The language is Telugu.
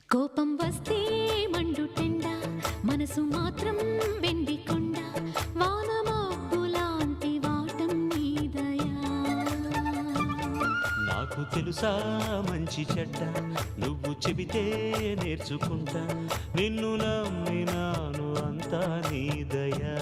కోపం వస్తే మండుటెండ మనసు మాత్రం వెండి కొండ వానమబ్బులాంటి వాటం నీదయా. నాకు తెలుసా మంచి చెడ్డ నువ్వు చెబితే నేర్చుకుంటా నిన్ను నమ్మినాను అంతా నీదయా.